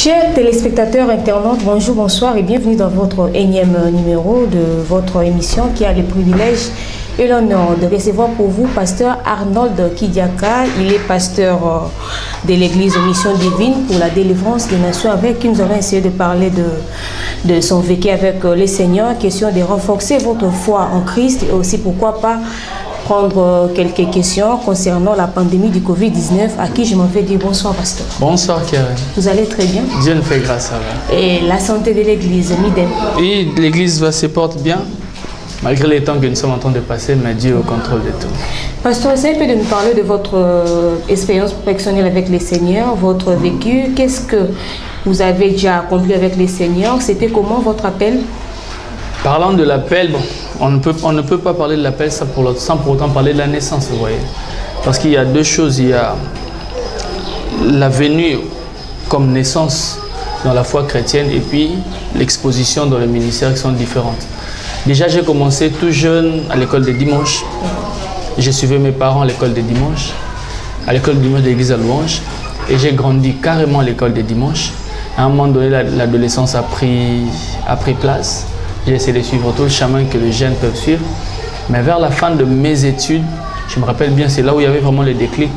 Chers téléspectateurs, internautes, bonjour, bonsoir et bienvenue dans votre énième numéro de votre émission qui a le privilège et l'honneur de recevoir pour vous Pasteur Arnold Kidiaka. Il est pasteur de l'église Mission Divine pour la délivrance des nations, avec qui nous allons essayer de parler de son vécu avec le Seigneur, question de renforcer votre foi en Christ et aussi pourquoi pas prendre quelques questions concernant la pandémie du Covid-19, à qui je m'en vais dire bonsoir, pasteur. Bonsoir, Karen. Vous allez très bien? Dieu nous fait grâce, ça va. Et la santé de l'église, Midem? Oui, l'église se porte bien, malgré les temps que nous sommes en train de passer, mais Dieu est au contrôle de tout. Pasteur, essayez un peu de nous parler de votre expérience personnelle avec le Seigneur, votre vécu. Qu'est-ce que vous avez déjà accompli avec le Seigneur? C'était comment votre appel? Parlant de l'appel, bon, on ne peut pas parler de l'appel sans pour autant parler de la naissance, vous voyez. Parce qu'il y a deux choses. Il y a la venue comme naissance dans la foi chrétienne et puis l'exposition dans le ministère qui sont différentes. Déjà, j'ai commencé tout jeune à l'école des dimanches. J'ai suivi mes parents à l'école des dimanches, à l'école du dimanche de l'église à Louange. Et j'ai grandi carrément à l'école des dimanches. À un moment donné, l'adolescence a pris place. J'ai essayé de suivre tout le chemin que les jeunes peuvent suivre. Mais vers la fin de mes études, je me rappelle bien, c'est là où il y avait vraiment le déclic.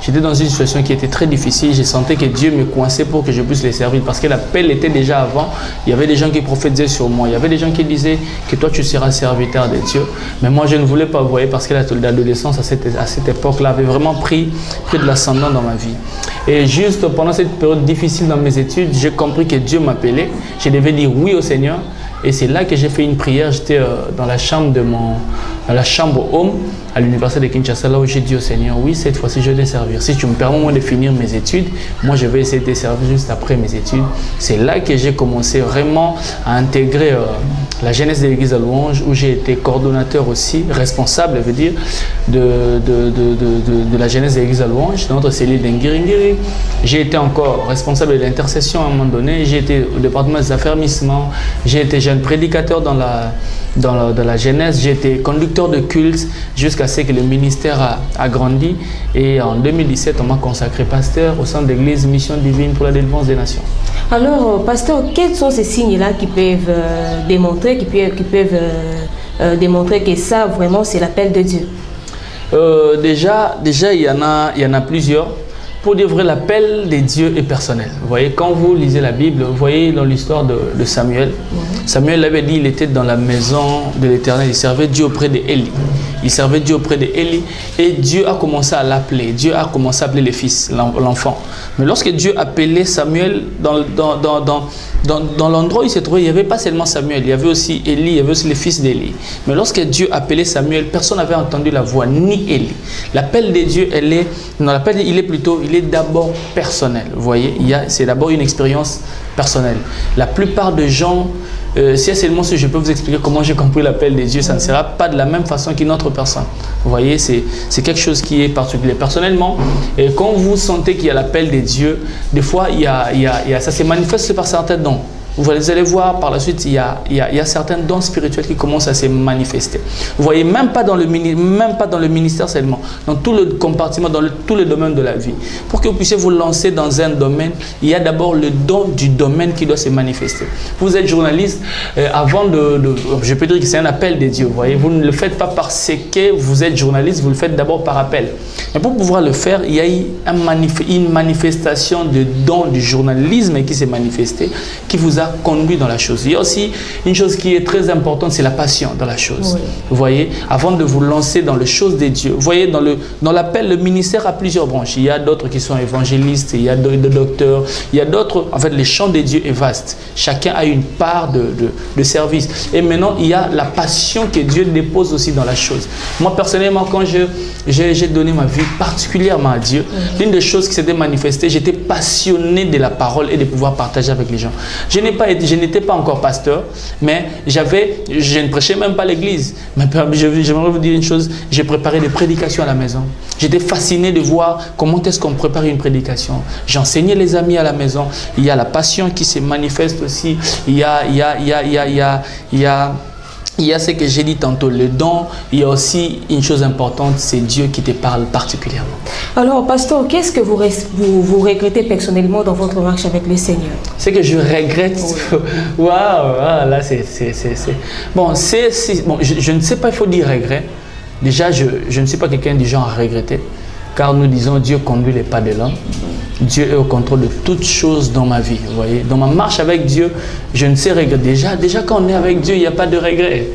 J'étais dans une situation qui était très difficile. Je sentais que Dieu me coinçait pour que je puisse les servir. Parce que l'appel était déjà avant. Il y avait des gens qui prophétisaient sur moi. Il y avait des gens qui disaient que toi, tu seras serviteur de Dieu. Mais moi, je ne voulais pas, vous voyez, parce que l'adolescence, à cette époque-là, avait vraiment pris de l'ascendant dans ma vie. Et juste pendant cette période difficile dans mes études, j'ai compris que Dieu m'appelait. Je devais dire oui au Seigneur. Et c'est là que j'ai fait une prière. J'étais dans la chambre home à l'université de Kinshasa, là où j'ai dit au Seigneur, oui, cette fois-ci, je vais te servir. Si tu me permets moi de finir mes études, moi, je vais essayer de te servir juste après mes études. C'est là que j'ai commencé vraiment à intégrer la jeunesse de l'église à Louange, où j'ai été coordonnateur aussi, responsable, je veux dire, de la jeunesse de l'église à Louange, dans notre cellule d'Ngiringiri. J'ai été encore responsable de l'intercession à un moment donné. J'ai été au département des affermissements. J'ai été jeune prédicateur dans la jeunesse. J'ai été conducteur de culte jusqu'à ce que le ministère a grandi. Et en 2017, on m'a consacré pasteur au sein de l'église Mission Divine pour la délivrance des nations. Alors, pasteur, quels sont ces signes-là qui peuvent démontrer, démontrer que ça, vraiment, c'est l'appel de Dieu? Déjà, il y en a plusieurs. Pour dire vrai, l'appel des dieux est personnel. Vous voyez, quand vous lisez la Bible, vous voyez dans l'histoire de Samuel, Samuel avait dit, il était dans la maison de l'Éternel, il servait Dieu auprès d'Élie. Il servait Dieu auprès d'Élie et Dieu a commencé à l'appeler. Dieu a commencé à appeler le fils, l'enfant. Mais lorsque Dieu appelait Samuel dans l'endroit où il se trouvait, il n'y avait pas seulement Samuel, il y avait aussi Élie, il y avait aussi le fils d'Élie. Mais lorsque Dieu appelait Samuel, personne n'avait entendu la voix, ni Élie. L'appel de Dieu, il est d'abord personnel. Vous voyez, c'est d'abord une expérience personnelle. La plupart des gens, si je peux vous expliquer comment j'ai compris l'appel de Dieu, ça ne sera pas de la même façon qu'une autre personne. Vous voyez, c'est quelque chose qui est particulier. Personnellement, quand vous sentez qu'il y a l'appel de Dieu, des fois, ça se manifeste par certains dons. Vous allez voir par la suite, il y a certains dons spirituels qui commencent à se manifester. Vous voyez, même pas dans le ministère seulement, dans tout le compartiment, dans tous les domaines de la vie. Pour que vous puissiez vous lancer dans un domaine, il y a d'abord le don du domaine qui doit se manifester. Vous êtes journaliste, je peux dire que c'est un appel de Dieu. Vous voyez, vous ne le faites pas parce que vous êtes journaliste, vous le faites d'abord par appel. Mais pour pouvoir le faire, il y a une manifestation de don du journalisme qui s'est manifestée, qui vous a conduit dans la chose. Il y a aussi une chose qui est très importante, c'est la passion dans la chose. Oui. Vous voyez, avant de vous lancer dans les choses de Dieu, vous voyez, dans l'appel, le ministère a plusieurs branches. Il y a d'autres qui sont évangélistes, il y a d'autres docteurs, il y a d'autres, en fait, les champs de Dieu est vaste. Chacun a une part de service. Et maintenant, il y a la passion que Dieu dépose aussi dans la chose. Moi, personnellement, quand j'ai donné ma vie particulièrement à Dieu, l'une des choses qui s'était manifestée, j'étais passionné de la parole et de pouvoir partager avec les gens. Je n'étais pas encore pasteur, mais je ne prêchais même pas l'église. Mais j'aimerais vous dire une chose, j'ai préparé des prédications à la maison. J'étais fasciné de voir comment est-ce qu'on prépare une prédication. J'enseignais les amis à la maison. Il y a la passion qui se manifeste aussi. Il y a il y a ce que j'ai dit tantôt, le don. Il y a aussi une chose importante, c'est Dieu qui te parle particulièrement. Alors, pasteur, qu'est-ce que vous regrettez personnellement dans votre marche avec le Seigneur? Ce que je regrette, waouh, là c'est... Bon, bon, je ne sais pas, il faut dire regret. Déjà, je ne suis pas quelqu'un du genre à regretter, car nous disons Dieu conduit les pas de l'homme. Dieu est au contrôle de toutes choses dans ma vie. Vous voyez, dans ma marche avec Dieu, je ne sais regretter. Déjà quand on est avec Dieu, il n'y a pas de regret.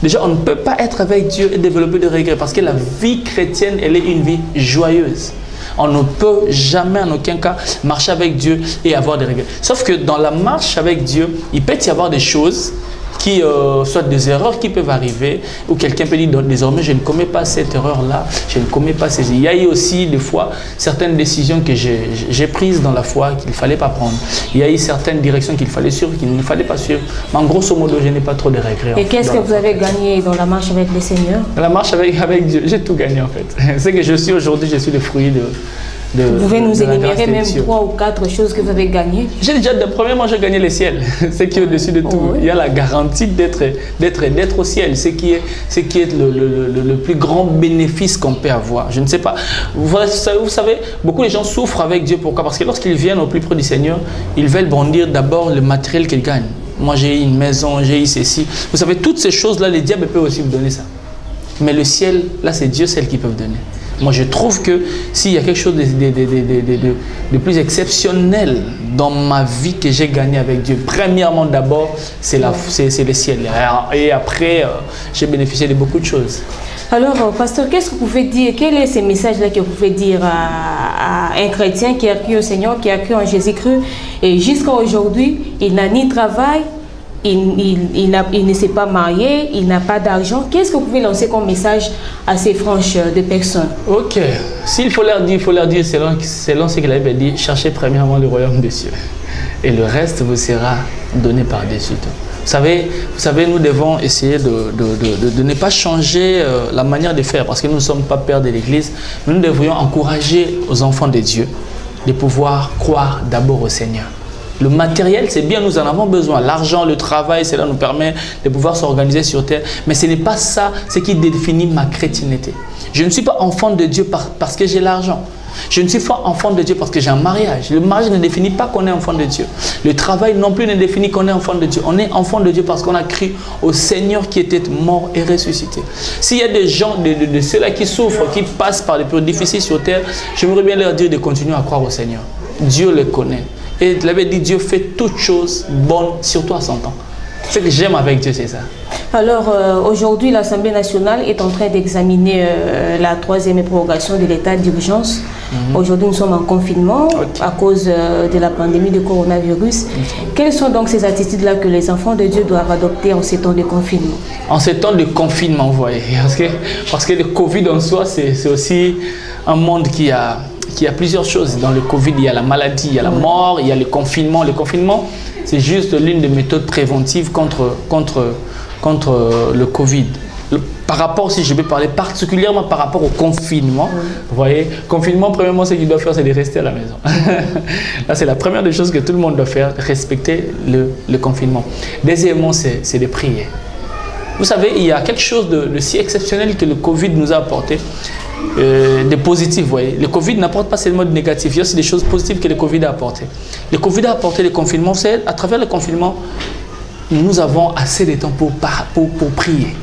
Déjà, on ne peut pas être avec Dieu et développer de regrets parce que la vie chrétienne, elle est une vie joyeuse. On ne peut jamais, en aucun cas, marcher avec Dieu et avoir des regrets. Sauf que dans la marche avec Dieu, il peut y avoir des choses qui soit des erreurs qui peuvent arriver, ou quelqu'un peut dire désormais je ne commets pas cette erreur-là, je ne commets pas ces... Il y a eu aussi des fois certaines décisions que j'ai prises dans la foi qu'il ne fallait pas prendre. Il y a eu certaines directions qu'il fallait suivre, qu'il ne fallait pas suivre. Mais en grosso modo, je n'ai pas trop de regrets. Et qu'est-ce que vous avez gagné dans la marche avec le Seigneur? La marche avec Dieu, j'ai tout gagné en fait. C'est que je suis aujourd'hui, je suis le fruit vous pouvez nous énumérer même 3 ou 4 choses que vous avez gagnées? J'ai déjà, premièrement, j'ai gagné le ciel, ce qui est au-dessus de tout. Oui. Il y a la garantie d'être au ciel, ce qui est le plus grand bénéfice qu'on peut avoir. Je ne sais pas. Vous savez, beaucoup de gens souffrent avec Dieu. Pourquoi? Parce que lorsqu'ils viennent au plus près du Seigneur, ils veulent bondir d'abord le matériel qu'ils gagnent. Moi, j'ai une maison, j'ai eu ceci. Vous savez, toutes ces choses-là, les diables peuvent aussi vous donner ça. Mais le ciel, là, c'est Dieu seul qui peut vous donner. Moi, je trouve que s'il y a quelque chose de plus exceptionnel dans ma vie que j'ai gagné avec Dieu, premièrement, d'abord, c'est le ciel. Et après, j'ai bénéficié de beaucoup de choses. Alors, pasteur, qu'est-ce que vous pouvez dire? Quel est ce message-là que vous pouvez dire à un chrétien qui a cru au Seigneur, qui a cru en Jésus-Christ, et jusqu'à aujourd'hui, il n'a ni travail, il ne s'est pas marié, il n'a pas d'argent. Qu'est-ce que vous pouvez lancer comme message à ces franges de personnes? Ok, s'il faut leur dire, selon ce qu'il avait dit, cherchez premièrement le royaume des cieux. Et le reste vous sera donné par-dessus tout. Vous savez, nous devons essayer de ne pas changer la manière de faire parce que nous ne sommes pas pères de l'Église. Nous devrions encourager aux enfants de Dieu de pouvoir croire d'abord au Seigneur. Le matériel, c'est bien, nous en avons besoin. L'argent, le travail, cela nous permet de pouvoir s'organiser sur terre. Mais ce n'est pas ça ce qui définit ma chrétienté. Je ne suis pas enfant de Dieu parce que j'ai l'argent. Je ne suis pas enfant de Dieu parce que j'ai un mariage. Le mariage ne définit pas qu'on est enfant de Dieu. Le travail non plus ne définit qu'on est enfant de Dieu. On est enfant de Dieu parce qu'on a cru au Seigneur qui était mort et ressuscité. S'il y a des gens, de ceux-là qui souffrent, qui passent par des périodes difficiles sur terre, j'aimerais bien leur dire de continuer à croire au Seigneur. Dieu le connaît. Et il avait dit, Dieu fait toutes choses bonnes, surtout à son temps. Ce que j'aime avec Dieu, c'est ça. Alors, aujourd'hui, l'Assemblée nationale est en train d'examiner la 3e prorogation de l'état d'urgence. Aujourd'hui, nous sommes en confinement à cause de la pandémie de coronavirus. Quelles sont donc ces attitudes-là que les enfants de Dieu doivent adopter en ces temps de confinement? En ces temps de confinement, vous voyez. Parce que le Covid en soi, c'est aussi un monde qui a plusieurs choses. Dans le Covid, il y a la maladie, il y a la mort, il y a le confinement. Le confinement, c'est juste l'une des méthodes préventives contre le Covid. Par rapport, si je vais parler particulièrement par rapport au confinement, vous voyez, confinement, premièrement, ce qu'il doit faire, c'est de rester à la maison. Là, c'est la première des choses que tout le monde doit faire, respecter le confinement. Deuxièmement, c'est de prier. Vous savez, il y a quelque chose de si exceptionnel que le Covid nous a apporté. Des positifs, vous voyez. Le Covid n'apporte pas seulement de négatifs, il y a aussi des choses positives que le Covid a apporté. Le Covid a apporté le confinement. C'est à travers le confinement, nous avons assez de temps pour prier.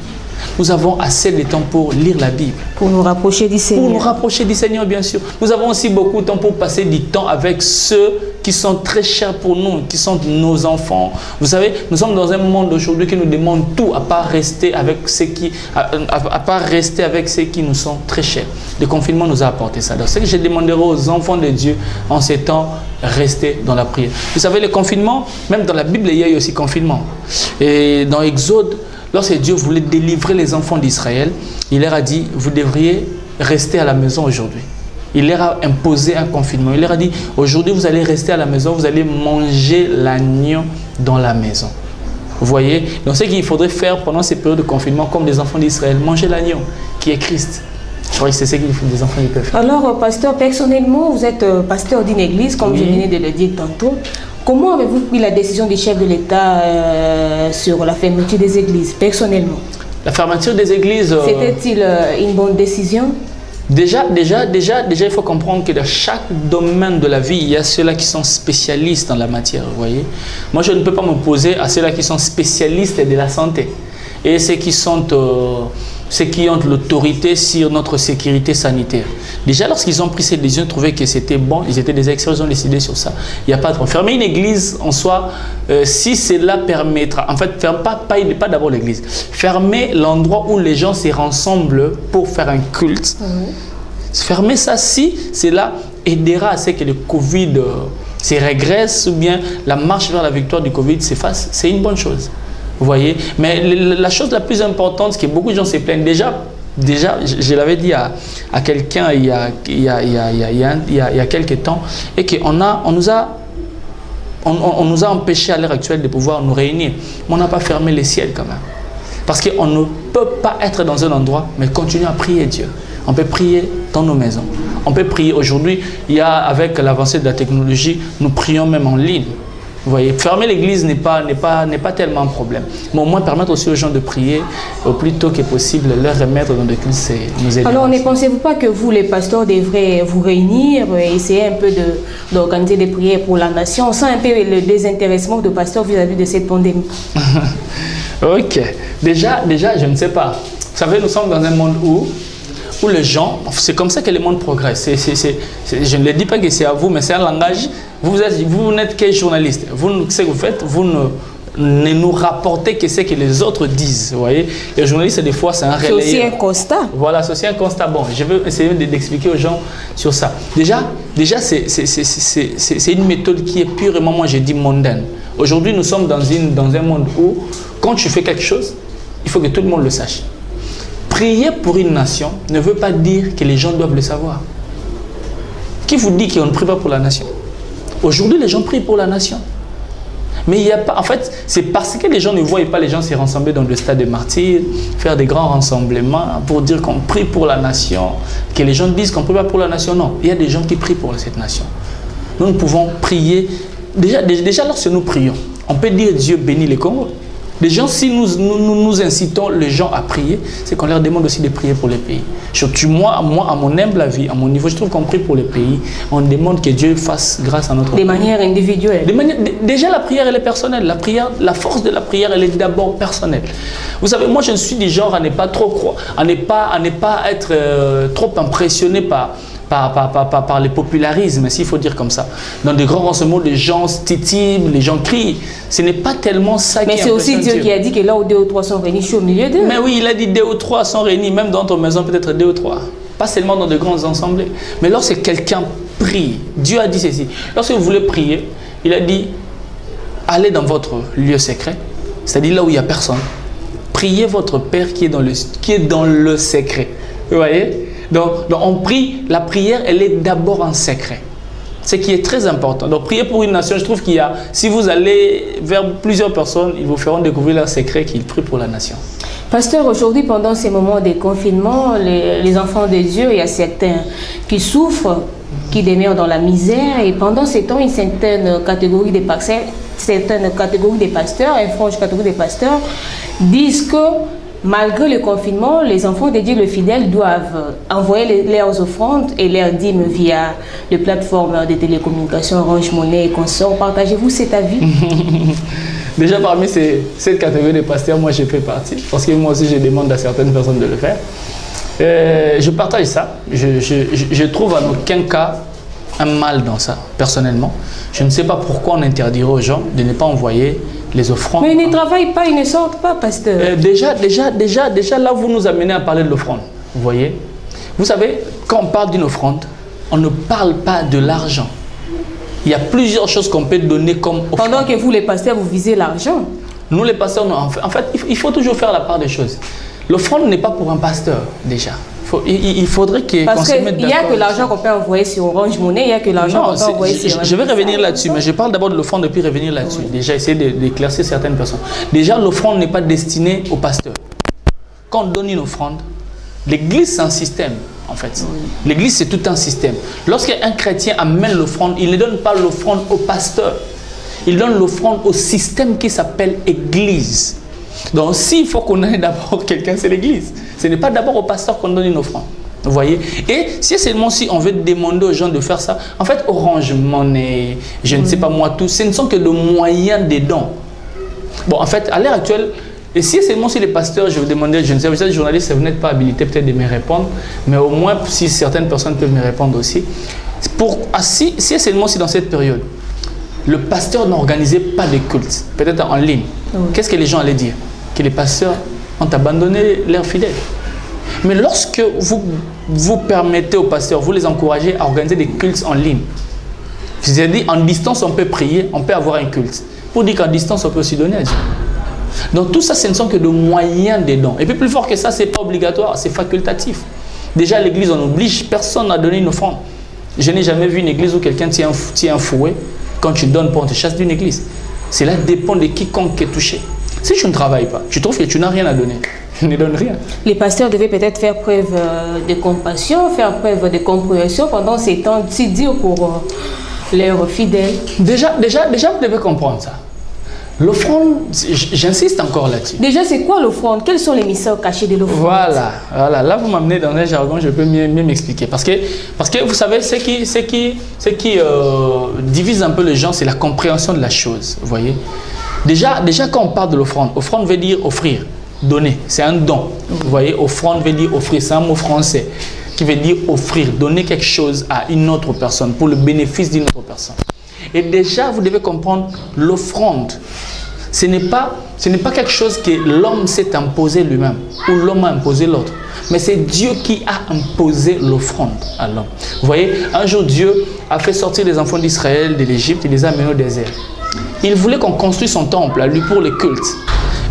Nous avons assez de temps pour lire la Bible. Pour nous rapprocher du Seigneur. Pour nous rapprocher du Seigneur, bien sûr. Nous avons aussi beaucoup de temps pour passer du temps avec ceux qui sont très chers pour nous, qui sont nos enfants. Vous savez, nous sommes dans un monde aujourd'hui qui nous demande tout, à part rester avec ceux qui nous sont très chers. Le confinement nous a apporté ça. Donc, ce que je demanderai aux enfants de Dieu en ces temps, rester dans la prière. Vous savez, le confinement, même dans la Bible, il y a eu aussi confinement. Et dans Exode, lorsque Dieu voulait délivrer les enfants d'Israël, il leur a dit, vous devriez rester à la maison aujourd'hui. Il leur a imposé un confinement. Il leur a dit, aujourd'hui vous allez rester à la maison, vous allez manger l'agneau dans la maison. Vous voyez? Donc ce qu'il faudrait faire pendant ces périodes de confinement, comme des enfants d'Israël, manger l'agneau, qui est Christ. Je crois que c'est ce que les enfants peuvent faire. Alors, pasteur, personnellement, vous êtes pasteur d'une église, comme je venais de le dire tantôt. Comment avez-vous pris la décision du chef de l'État sur la fermeture des églises, personnellement? La fermeture des églises... C'était-il une bonne décision? Déjà, il faut comprendre que dans chaque domaine de la vie, il y a ceux-là qui sont spécialistes dans la matière, vous voyez. Moi, je ne peux pas m'opposer à ceux-là qui sont spécialistes de la santé et ceux qui ont l'autorité sur notre sécurité sanitaire. Déjà, lorsqu'ils ont pris cette décision, trouvé que c'était bon, ils étaient des experts, ils ont décidé sur ça. Il n'y a pas de problème. Fermer une église en soi, si cela permettra, en fait, pas d'abord l'église, fermer l'endroit où les gens se rassemblent pour faire un culte. Fermer ça, si cela aidera à ce que le Covid se régresse ou bien la marche vers la victoire du Covid s'efface, c'est une bonne chose. Vous voyez, mais la chose la plus importante, c'est que beaucoup de gens se plaignent. Déjà, je l'avais dit à quelqu'un il y a quelques temps, et qu'on nous a empêchés à l'heure actuelle de pouvoir nous réunir. Mais on n'a pas fermé les ciels quand même. Parce qu'on ne peut pas être dans un endroit, mais continuer à prier Dieu. On peut prier dans nos maisons. On peut prier aujourd'hui, avec l'avancée de la technologie, nous prions même en ligne. Vous voyez, fermer l'église n'est pas tellement un problème. Mais au moins permettre aussi aux gens de prier au plus tôt que possible, leur remettre dans le culte, c'est nous aider. Alors, ne pensez-vous pas que vous, les pasteurs, devrez vous réunir, essayer un peu d'organiser des prières pour la nation? On sent un peu le désintéressement de pasteurs vis-à-vis de cette pandémie. Ok. Déjà, je ne sais pas. Vous savez, nous sommes dans un monde où les gens, c'est comme ça que le monde progresse. Je ne le dis pas que c'est à vous, mais c'est un langage. Vous n'êtes que journaliste. Ce que vous faites, vous ne nous rapportez que ce que les autres disent. Vous voyez, les journalistes, des fois, c'est un relayeur. C'est aussi un constat. Voilà, c'est aussi un constat. Bon, je vais essayer d'expliquer aux gens sur ça. Déjà c'est une méthode qui est purement, moi, je dis, mondaine. Aujourd'hui, nous sommes dans un monde où, quand tu fais quelque chose, il faut que tout le monde le sache. Prier pour une nation ne veut pas dire que les gens doivent le savoir. Qui vous dit qu'on ne prie pas pour la nation? Aujourd'hui, les gens prient pour la nation. Mais il n'y a pas... En fait, c'est parce que les gens ne voient pas les gens se rassembler dans le stade des martyrs, faire des grands rassemblements pour dire qu'on prie pour la nation, que les gens disent qu'on ne prie pas pour la nation. Non, il y a des gens qui prient pour cette nation. Nous pouvons prier. Déjà lorsque nous prions, on peut dire Dieu bénit le Congo. Les gens, si nous incitons les gens à prier, c'est qu'on leur demande aussi de prier pour les pays. Surtout moi, à mon humble avis, à mon niveau, je trouve qu'on prie pour les pays. On demande que Dieu fasse grâce à notre pays. De manière individuelle. Déjà, la prière, elle est personnelle. La force de la prière, elle est d'abord personnelle. Vous savez, moi, je suis du genre à ne pas trop croire, à ne pas être trop impressionné par les popularismes, s'il faut dire comme ça. Dans des grands rassemblements, les gens titillent, les gens crient. Ce n'est pas tellement ça qui est. Mais c'est aussi Dieu qui a dit que là où 2 ou 3 sont réunis, je suis au milieu d'eux. Mais oui, il a dit 2 ou 3 sont réunis, même dans ton maison, peut-être 2 ou 3. Pas seulement dans de grandes assemblées. Mais lorsque quelqu'un prie, Dieu a dit ceci. Lorsque vous voulez prier, il a dit, allez dans votre lieu secret, c'est-à-dire là où il n'y a personne. Priez votre Père qui est dans le secret. Vous voyez? Donc, on prie, la prière, elle est d'abord en secret. Ce qui est très important. Donc, prier pour une nation, je trouve qu'il y a, si vous allez vers plusieurs personnes, ils vous feront découvrir leur secret qu'ils prient pour la nation. Pasteur, aujourd'hui, pendant ces moments de confinement, les enfants de Dieu, il y a certains qui souffrent, qui demeurent dans la misère, et pendant ces temps, une certaine catégorie de pasteurs, une frange catégorie de pasteurs, disent que malgré le confinement, les enfants de Dieu, les fidèles, doivent envoyer leurs offrandes et leurs dîmes via les plateformes de télécommunications, Orange Money et consorts. Partagez-vous cet avis? Déjà, parmi cette catégorie de pasteurs, moi, je fais partie. Parce que moi aussi, je demande à certaines personnes de le faire. Je partage ça. Je trouve en aucun cas un mal dans ça, personnellement. Je ne sais pas pourquoi on interdirait aux gens de ne pas envoyer les offrandes. Mais ils ne travaillent pas, ils ne sortent pas, pasteur. Déjà, là, vous nous amenez à parler de l'offrande. Vous voyez? Vous savez, quand on parle d'une offrande, on ne parle pas de l'argent. Il y a plusieurs choses qu'on peut donner comme offrande. Pendant que vous, les pasteurs, vous visez l'argent. Nous, les pasteurs, en fait, il faut toujours faire la part des choses. L'offrande n'est pas pour un pasteur, déjà. Il faudrait qu'on se mette d'accord. Parce qu'il n'y a que l'argent qu'on peut envoyer sur Orange Money, il n'y a que l'argent qu'on peut envoyer sur... Je vais revenir là-dessus, mais je parle d'abord de l'offrande et puis revenir là-dessus. Oui. Déjà, essayer d'éclaircir certaines personnes. Déjà, l'offrande n'est pas destinée au pasteur. Quand on donne une offrande, l'église, c'est un système, en fait. Oui. L'église, c'est tout un système. Lorsqu'un chrétien amène l'offrande, il ne donne pas l'offrande au pasteur. Il donne l'offrande au système qui s'appelle église. Donc, s'il faut qu'on ait d'abord quelqu'un, c'est l'église. Ce n'est pas d'abord au pasteur qu'on donne une offrande. Vous voyez? Et c'est seulement si on veut demander aux gens de faire ça, en fait, Orange Money, je ne sais pas moi tout, ce ne sont que de moyens des dons. Bon, en fait, à l'heure actuelle, et si seulement si les pasteurs, je vous demandais, je ne sais pas, les journalistes, vous n'êtes pas habilités peut-être de me répondre, mais au moins si certaines personnes peuvent me répondre aussi. Si seulement si dans cette période, le pasteur n'organisait pas de culte, peut-être en ligne, qu'est-ce que les gens allaient dire? Que les pasteurs ont abandonné leurs fidèles. Mais lorsque vous permettez aux pasteurs, vous les encouragez à organiser des cultes en ligne, c'est-à-dire en distance on peut prier, on peut avoir un culte. Pour dire qu'en distance on peut aussi donner à Dieu. Donc tout ça, ce ne sont que de moyens des dons. Et puis plus fort que ça, ce n'est pas obligatoire, c'est facultatif. Déjà à l'église, on oblige personne à donner une offrande. Je n'ai jamais vu une église où quelqu'un tient un fouet. Quand tu donnes pour on te chasse d'une église. Cela dépend de quiconque est touché. Si tu ne travailles pas, tu trouves que tu n'as rien à donner. Je ne donne rien. Les pasteurs devaient peut-être faire preuve de compassion, faire preuve de compréhension pendant ces temps si durs pour leurs fidèles. Déjà, vous devez comprendre ça. L'offrande, j'insiste encore là-dessus. Déjà, c'est quoi l'offrande? Quels sont les mystères cachés de l'offrande? Voilà. Là, vous m'amenez dans un jargon, je peux mieux m'expliquer. Parce que vous savez, ce qui divise un peu les gens, c'est la compréhension de la chose. Vous voyez? Déjà, quand on parle de l'offrande, offrande veut dire offrir, donner. C'est un don. Vous voyez? Offrande veut dire offrir. C'est un mot français qui veut dire offrir, donner quelque chose à une autre personne pour le bénéfice d'une autre personne. Et déjà, vous devez comprendre l'offrande. Ce n'est pas quelque chose que l'homme s'est imposé lui-même ou l'homme a imposé l'autre. Mais c'est Dieu qui a imposé l'offrande à l'homme. Vous voyez, un jour, Dieu a fait sortir les enfants d'Israël de l'Égypte, il les a amenés au désert. Il voulait qu'on construise son temple à lui pour les cultes.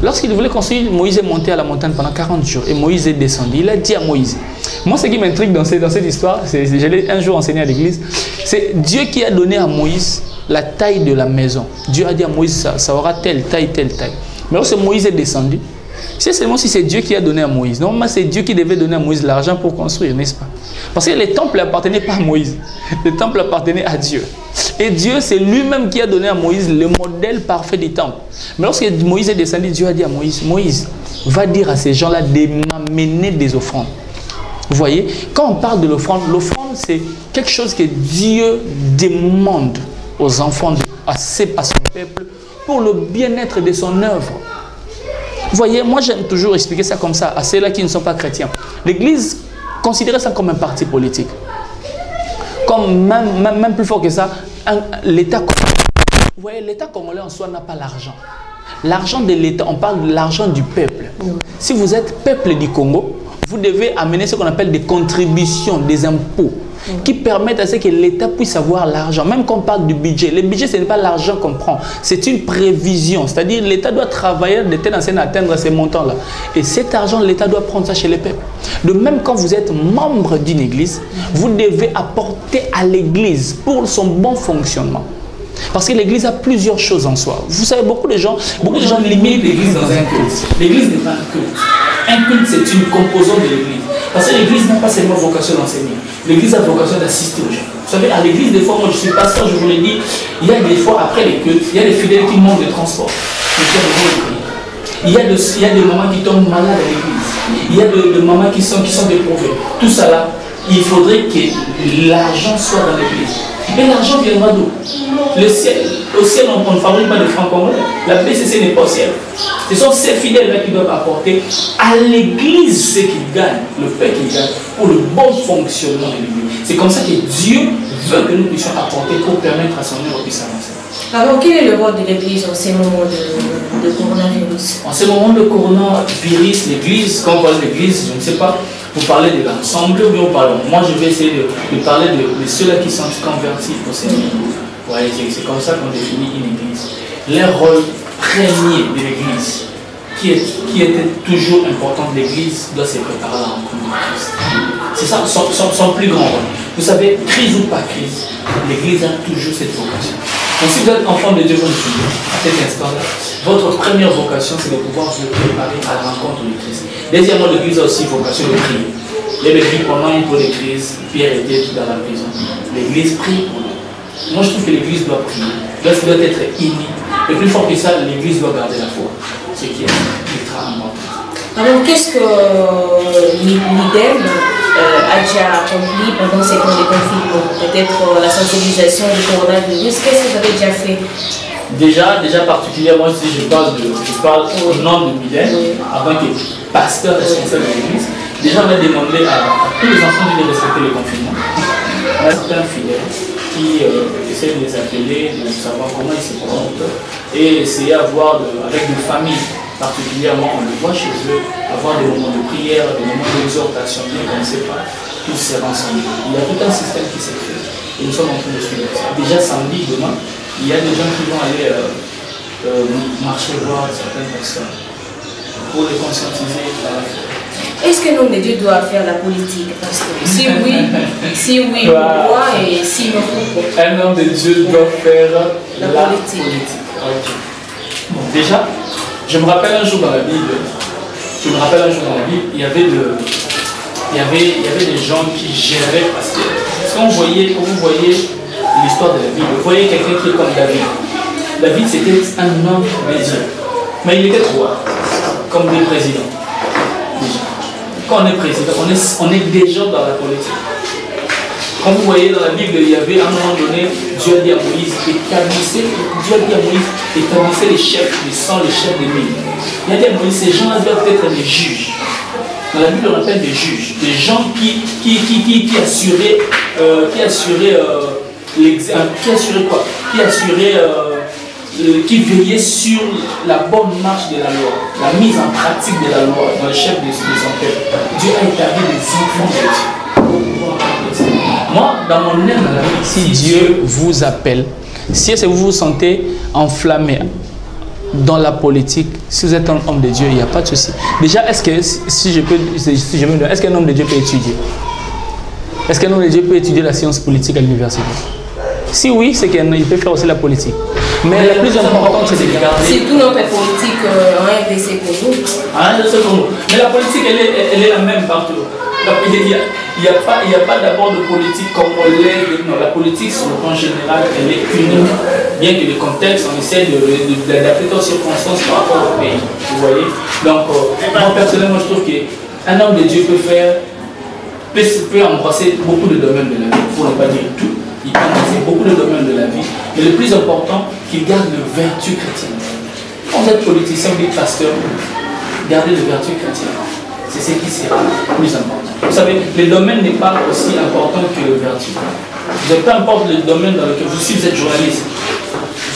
Lorsqu'il voulait construire, Moïse est monté à la montagne pendant 40 jours et Moïse est descendu. Il a dit à Moïse, moi ce qui m'intrigue dans cette histoire, je l'ai un jour enseigné à l'église, c'est Dieu qui a donné à Moïse la taille de la maison. Dieu a dit à Moïse, ça aura telle taille, telle taille. Mais lorsque Moïse est descendu, c'est seulement si c'est Dieu qui a donné à Moïse. Normalement, c'est Dieu qui devait donner à Moïse l'argent pour construire, n'est-ce pas? Parce que les temples n'appartenaient pas à Moïse. Les temples appartenaient à Dieu. Et Dieu, c'est lui-même qui a donné à Moïse le modèle parfait du temple. Mais lorsque Moïse est descendu, Dieu a dit à Moïse, Moïse, va dire à ces gens-là de m'amener des offrandes. Vous voyez, quand on parle de l'offrande, c'est quelque chose que Dieu demande aux enfants, à son peuple, pour le bien-être de son œuvre. Vous voyez, moi j'aime toujours expliquer ça comme ça, à ceux-là qui ne sont pas chrétiens. L'Église considérait ça comme un parti politique. Comme même plus fort que ça, l'État congolais. Vous voyez, l'État congolais en soi n'a pas l'argent. L'argent de l'État, on parle de l'argent du peuple. Si vous êtes peuple du Congo, vous devez amener ce qu'on appelle des contributions, des impôts, qui permettent à ce que l'État puisse avoir l'argent. Même quand on parle du budget, le budget, ce n'est pas l'argent qu'on prend, c'est une prévision. C'est-à-dire l'État doit travailler de telle enseigne à atteindre ces montants-là. Et cet argent, l'État doit prendre ça chez les peuples. De même, quand vous êtes membre d'une église, vous devez apporter à l'église pour son bon fonctionnement. Parce que l'église a plusieurs choses en soi. Vous savez, beaucoup de gens limitent l'église dans un culte. L'église n'est pas un culte. Un culte, c'est une composante de l'église. Parce que l'église n'a pas seulement vocation d'enseigner. L'église a vocation d'assister aux gens. Vous savez, à l'église, des fois, moi je suis pasteur, je vous l'ai dit, il y a des fois, après les cultes, il y a des fidèles qui manquent de transport. Il y a des mamans qui tombent malades à l'église. Il y a des mamans qui sont dépourvues. Tout ça là, il faudrait que l'argent soit dans l'église. Et l'argent viendra d'où? Le ciel. Au ciel, on ne fabrique pas de francs congolais. La BCC n'est pas au ciel. Ce sont ces fidèles-là qui doivent apporter à l'église ce qu'ils gagnent, le pain qu'ils gagnent, pour le bon fonctionnement de l'église. C'est comme ça que Dieu veut que nous puissions apporter pour permettre à son œuvre de s'avancer. Alors, quel est le rôle de l'église en ces moments de coronavirus? En ces moments de coronavirus, l'église, quand on parle d'église, je ne sais pas, vous parlez de l'ensemble ou bien vous parlez. Moi, je vais essayer de parler de ceux-là qui sont convertis au Seigneur. Ouais, c'est comme ça qu'on définit une église. Le rôle premier de l'église, qui était toujours important de l'église, doit se préparer à la rencontre de Christ. C'est ça son plus grand rôle. Vous savez, crise ou pas crise, l'église a toujours cette vocation. Donc si vous êtes enfant de Dieu, à cet instant-là, votre première vocation, c'est de pouvoir vous préparer à la rencontre de Christ. Deuxièmement, l'église a aussi vocation de prier. Il y avait dit pendant une fois de crise, Pierre était dans la prison. L'église prie pour nous. Moi, je trouve que l'église doit prier. Doit être unie. Et plus fort que ça, l'église doit garder la foi. Ce qui est sera importante. Alors, qu'est-ce que l'IDEM a déjà accompli pendant ces temps de confinement? Peut-être la sensibilisation du coronavirus. Qu'est-ce que vous avez déjà fait? Déjà particulièrement, si je parle au nom de l'IDEM, en tant que pasteur responsable de l'église, déjà on a demandé à tous les enfants de respecter le confinement. On a certains fidèles qui essaient de les appeler, de savoir comment ils se comportent et essayer à voir avec des familles. Particulièrement, on le voit chez eux, avoir des moments de prière, des moments d'exhortation, bien qu'on ne sait pas, tous se rassembler. Il y a tout un système qui s'est fait et nous sommes en train de suivre ça. Déjà samedi, demain, il y a des gens qui vont aller marcher voir certaines personnes pour les conscientiser. Est-ce que l'homme de Dieu doit faire la politique? Parce que si oui, pourquoi et si non, pourquoi? Un homme de Dieu doit faire la politique. Okay. Bon, déjà, je me rappelle un jour dans la Bible, il y avait des gens qui géraient parce que quand vous voyez l'histoire de la Bible, vous voyez quelqu'un qui est comme David. David c'était un homme de Dieu, mais il était roi, comme des présidents. Déjà. Quand on est président, on est déjà dans la politique. Quand vous voyez dans la Bible, il y avait à un moment donné, Dieu a dit à Moïse, établissez les chefs, les chefs des villes. Il a dit à Moïse, ces gens-là doivent être des juges. Dans la Bible, on appelle des juges, des gens qui veillaient sur la bonne marche de la loi, la mise en pratique de la loi dans le chef de son peuple. Dieu a établi des enfants de Dieu. Moi, dans mon âme, si Dieu vous appelle, si vous vous sentez enflammé dans la politique, si vous êtes un homme de Dieu, il n'y a pas de souci. Déjà, est-ce qu'un homme de Dieu peut étudier? Est-ce qu'un homme de Dieu peut étudier la science politique à l'université? Si oui, c'est qu'il peut faire aussi la politique. Mais la plus importante, c'est de garder... C'est tout notre politique en RDC pour nous. Mais la politique, elle est la même partout. Il n'y a pas d'abord de politique congolaise. Non, la politique, sur le plan général, elle est unique. Bien que le contexte, on essaie d'adapter aux circonstances par rapport au pays. Vous voyez? Donc, moi, personnellement, je trouve qu'un homme de Dieu peut embrasser beaucoup de domaines de la vie, pour ne pas dire tout. Il peut embrasser beaucoup de domaines de la vie. Mais le plus important, qu'il garde le vertu chrétienne. Quand vous êtes politicien, vous êtes pasteur, gardez le vertu chrétien. C'est ce qui sera le plus important. Vous savez, le domaine n'est pas aussi important que le vertu. Peu importe le domaine dans lequel si vous êtes journaliste,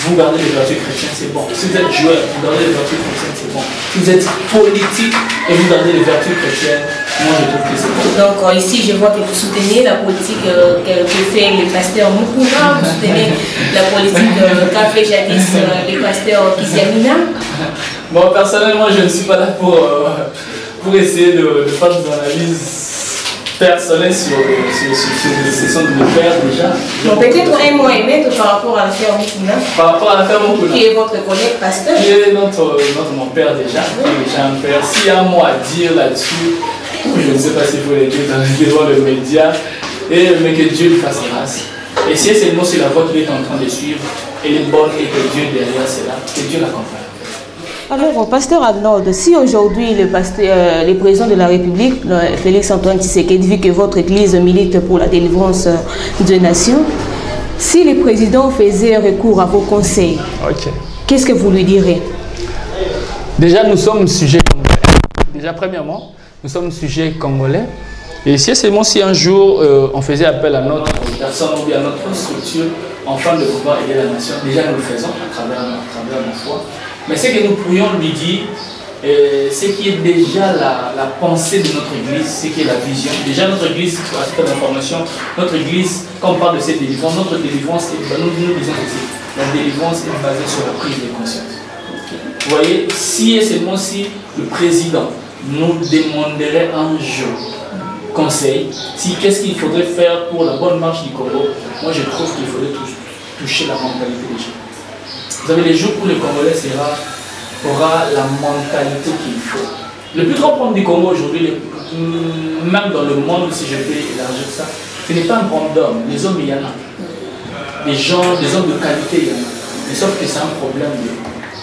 vous gardez le vertu chrétien, c'est bon. Si vous êtes joueur, vous gardez le vertu chrétien, c'est bon. Si vous êtes politique et vous gardez le vertu chrétien, moi je trouve que c'est bon. Donc ici, je vois que vous soutenez la politique que fait le pasteur Mukuna, vous soutenez la politique qu'a fait jadis le pasteur Kisiamina. Bon, personnellement, je ne suis pas là pour essayer de faire des analyses personnelles sur les sessions de mon père déjà. Donc peut-être un mot à mettre par rapport à l'affaire Mukuna. Par rapport à l'affaire Mukuna. Qui est votre collègue pasteur. Qui est mon père déjà. Qui est déjà un père. S'il y a un mot à dire là-dessus, je ne sais pas s'il faut le dire devant le média, mais que Dieu lui fasse grâce. Et si c'est le mot sur la voie qu'il est en train de suivre, elle est bonne et que Dieu derrière cela, que Dieu l'accompagne. Alors, pasteur Arnold, si aujourd'hui le président de la République, Félix Antoine Tshisekedi, vu que votre église milite pour la délivrance des nations, si le président faisait recours à vos conseils, qu'est-ce que vous lui direz? Déjà, nous sommes sujets congolais. Déjà, premièrement, nous sommes sujets congolais. Et si seulement si un jour on faisait appel à notre personne ou à notre structure, afin de pouvoir aider la nation, déjà nous le faisons à travers nos foi. Mais ce que nous pourrions lui dire, ce qui est déjà la pensée de notre église, ce qui est la vision. Déjà notre église, pour cette information, notre église, quand on parle de cette délivrance, notre délivrance, nous disons aussi, la délivrance est basée sur la prise de conscience. Vous voyez, si et seulement si le président nous demanderait un jour conseil, si qu'est-ce qu'il faudrait faire pour la bonne marche du Congo, moi je trouve qu'il faudrait toucher la mentalité des gens. Vous avez les jours où le Congolais aura la mentalité qu'il faut. Le plus grand problème du Congo aujourd'hui, même dans le monde, si je peux élargir ça, ce n'est pas un problème d'hommes. Les hommes, il y en a. Des hommes de qualité, il y en a. Mais sauf que c'est un problème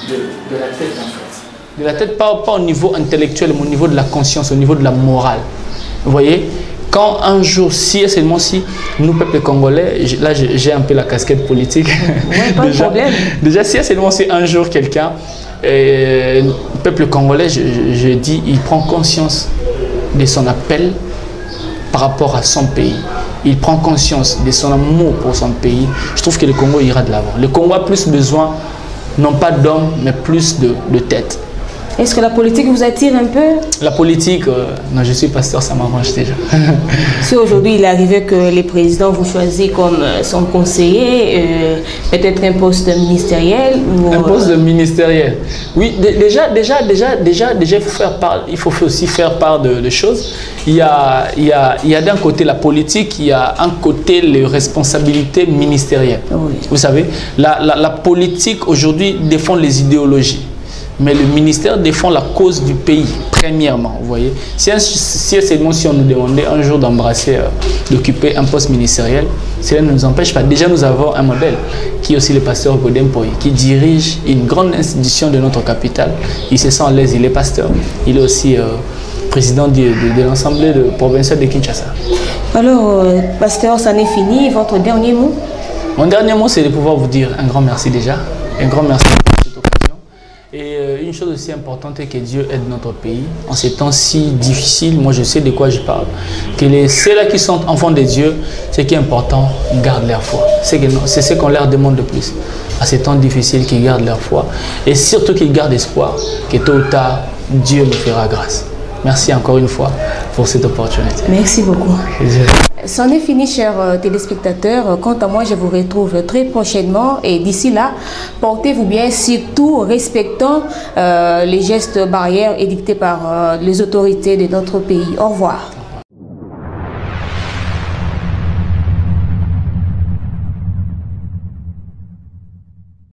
de la tête en fait. De la tête, pas au niveau intellectuel, mais au niveau de la conscience, au niveau de la morale. Vous voyez, quand un jour, si et seulement si, nous, peuple congolais, là j'ai un peu la casquette politique. Ouais, pas de problème. Déjà, si et seulement si un jour quelqu'un, peuple congolais, je dis, il prend conscience de son appel par rapport à son pays. Il prend conscience de son amour pour son pays. Je trouve que le Congo ira de l'avant. Le Congo a plus besoin, non pas d'hommes, mais plus de têtes. Est-ce que la politique vous attire un peu? La politique, non, je suis pasteur, ça m'arrange déjà. Si aujourd'hui il arrivait que les présidents vous choisissent comme son conseiller, peut-être un poste ministériel ou... Un poste ministériel. Oui, déjà, il faut aussi faire part de choses. Il y a d'un côté la politique, il y a un côté les responsabilités ministérielles. Oui. Vous savez, la politique aujourd'hui défend les idéologies. Mais le ministère défend la cause du pays, premièrement, vous voyez. Si on nous demandait un jour d'embrasser, d'occuper un poste ministériel, cela ne nous empêche pas. Déjà, nous avons un modèle, qui est aussi le pasteur Godem Poy, qui dirige une grande institution de notre capitale. Il se sent à l'aise, il est pasteur. Il est aussi président de l'Assemblée provinciale de Kinshasa. Alors, pasteur, ça n'est fini. Votre dernier mot? Mon dernier mot, c'est de pouvoir vous dire un grand merci déjà. Un grand merci. Et une chose aussi importante est que Dieu aide notre pays en ces temps si difficiles. Moi, je sais de quoi je parle. Que ceux-là qui sont enfants de Dieu, ce qui est important, gardent leur foi. C'est ce qu'on leur demande de plus. À ces temps difficiles, qu'ils gardent leur foi. Et surtout qu'ils gardent espoir que tôt ou tard, Dieu nous fera grâce. Merci encore une fois pour cette opportunité. Merci beaucoup. C'en est fini, chers téléspectateurs. Quant à moi, je vous retrouve très prochainement. Et d'ici là, portez-vous bien, surtout respectant les gestes barrières édictés par les autorités de notre pays. Au revoir.